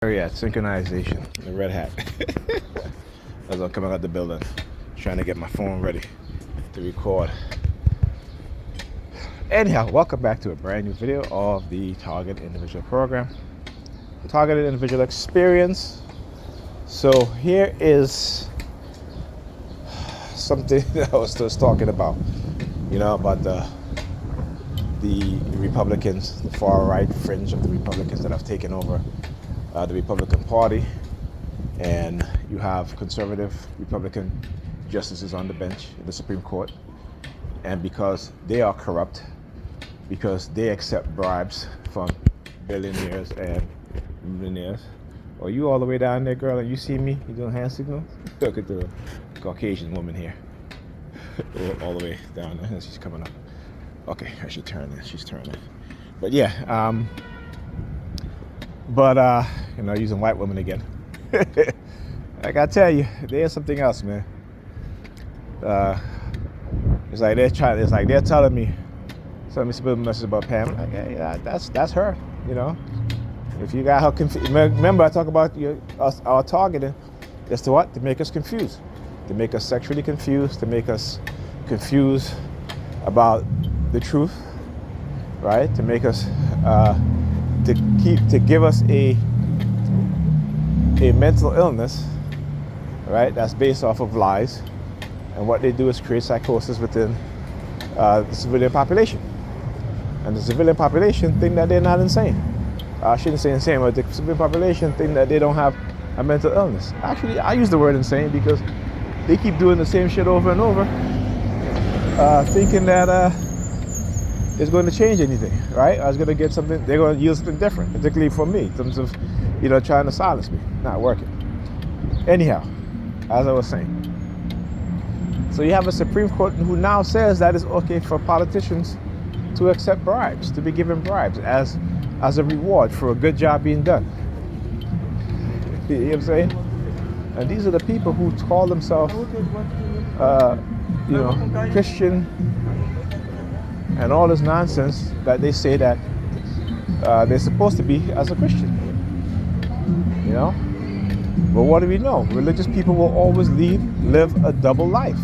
Yeah, synchronization, the red hat. As I'm coming out the building, trying to get my phone ready to record. Anyhow, welcome back to a brand new video of the Target Individual Program, Targeted Individual Experience. So here is something that I was just talking about, about the Republicans, the far right fringe of the Republicans that have taken over the Republican Party, and you have conservative Republican justices on the bench in the Supreme Court, and because they are corrupt, because they accept bribes from billionaires and millionaires. Are you all the way down there, girl, and you see me? You doing hand signals? Look at the Caucasian woman here. All the way down there. She's coming up. Okay, I should turn this. She's turning. But yeah, using white women again. Like I tell you, there's something else, man. It's like they're telling me some message about Pam. Like, yeah, that's her. If you got her confused, remember I talk about our targeting. Is to what? To make us confused, to make us sexually confused, to make us confused about the truth, right? To make us to give us a mental illness, right? That's based off of lies, and what they do is create psychosis within the civilian population, and the civilian population think that they're not insane. I shouldn't say insane, but the civilian population think that they don't have a mental illness. Actually, I use the word insane because they keep doing the same shit over and over, thinking that it's going to change anything, right? I was going to get something, they're going to use something different, particularly for me, in terms of, trying to silence me. Not working. Anyhow, as I was saying, so you have a Supreme Court who now says that it's okay for politicians to accept bribes, to be given bribes as a reward for a good job being done. You know what I'm saying? And these are the people who call themselves, Christian and all this nonsense that they say that they're supposed to be as a Christian. But what do we know? Religious people will always live a double life,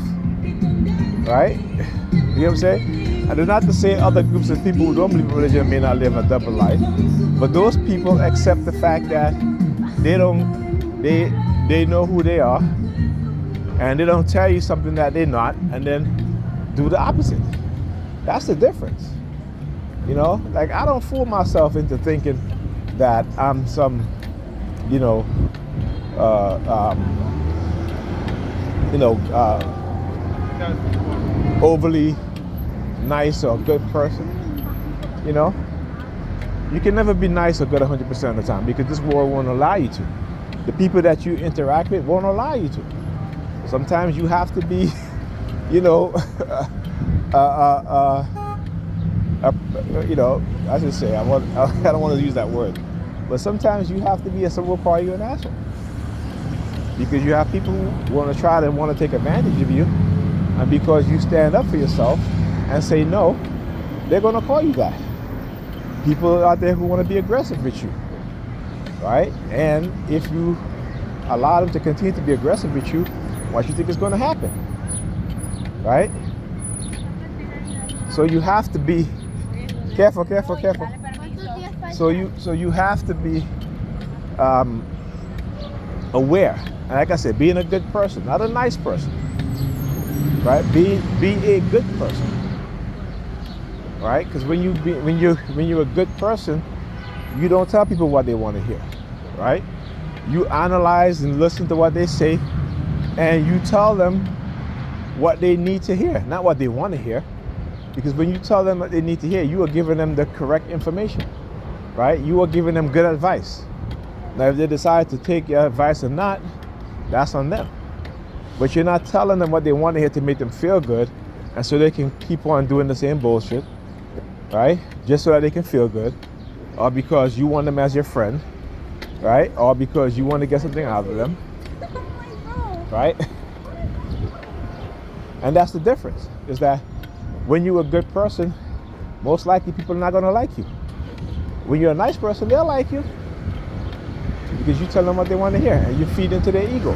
right? You know what I'm saying? And it's not to say other groups of people who don't believe in religion may not live a double life, but those people accept the fact that they know who they are, and they don't tell you something that they're not, and then do the opposite. That's the difference. Like I don't fool myself into thinking that I'm some, overly nice or good person. You can never be nice or good 100% of the time because this world won't allow you to. The people that you interact with won't allow you to. Sometimes you have to be, I should say, I don't want to use that word, but sometimes you have to be, some will call you an asshole, because you have people who want to take advantage of you, and because you stand up for yourself and say no, they're going to call you that. People out there who want to be aggressive with you, right? And if you allow them to continue to be aggressive with you, what do you think is going to happen, right? So you have to be careful. So you have to be aware. And like I said, being a good person, not a nice person, right? Be a good person, right? Because when you're a good person, you don't tell people what they want to hear, right? You analyze and listen to what they say, and you tell them what they need to hear, not what they want to hear. Because when you tell them what they need to hear, you are giving them the correct information, right? You are giving them good advice. Now, if they decide to take your advice or not, that's on them. But you're not telling them what they want to hear to make them feel good, and so they can keep on doing the same bullshit, right? Just so that they can feel good, or because you want them as your friend, right? Or because you want to get something out of them, right? And that's the difference, is that when you're a good person, most likely people are not going to like you. When you're a nice person, they'll like you. because you tell them what they want to hear, and you feed into their ego.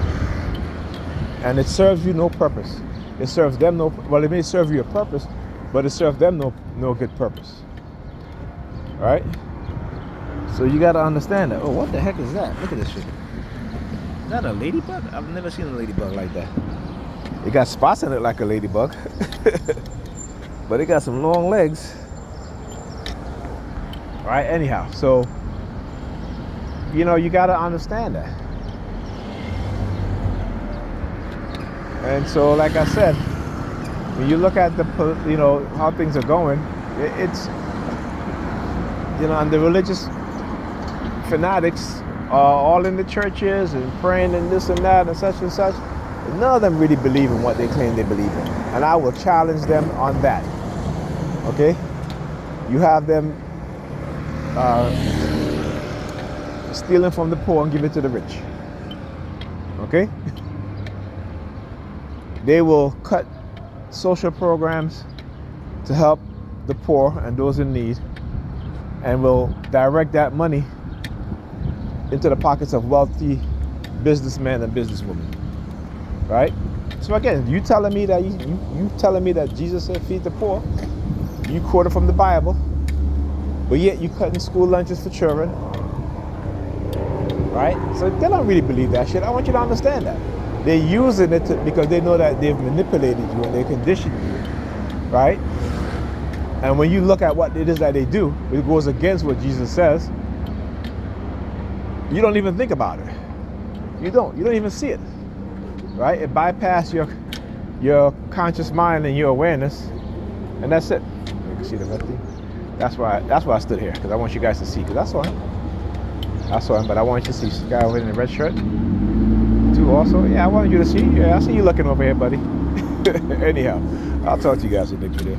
And it serves you no purpose. It serves them no, well, it may serve you a purpose, but it serves them no good purpose. Right? So you got to understand that. Oh, what the heck is that? Look at this shit. Is that a ladybug? I've never seen a ladybug like that. It got spots in it like a ladybug. But it got some long legs. All right, anyhow. So, you know, you got to understand that. And so, like I said, when you look at the, you know, how things are going, it's, you know, and the religious fanatics are all in the churches and praying and this and that and such and such. None of them really believe in what they claim they believe in. And I will challenge them on that. Okay? You have them stealing from the poor and give it to the rich. Okay? They will cut social programs to help the poor and those in need, and will direct that money into the pockets of wealthy businessmen and businesswomen. Right? So again, you telling me that you telling me that Jesus said feed the poor, you quoted from the Bible, but yet you cutting school lunches for children. Right? So they don't really believe that shit. I want you to understand that. They're using it because they know that they've manipulated you and they conditioned you. Right? And when you look at what it is that they do, it goes against what Jesus says. You don't even think about it. You don't even see it. Right? It bypasses your conscious mind and your awareness, and that's it. You can see the left thing. That's why I stood here, because I want you guys to see. Because I saw him, but I want you to see this guy over in the red shirt too. Also, yeah, I wanted you to see. Yeah, I see you looking over here, buddy. Anyhow, I'll talk to you guys in the next video.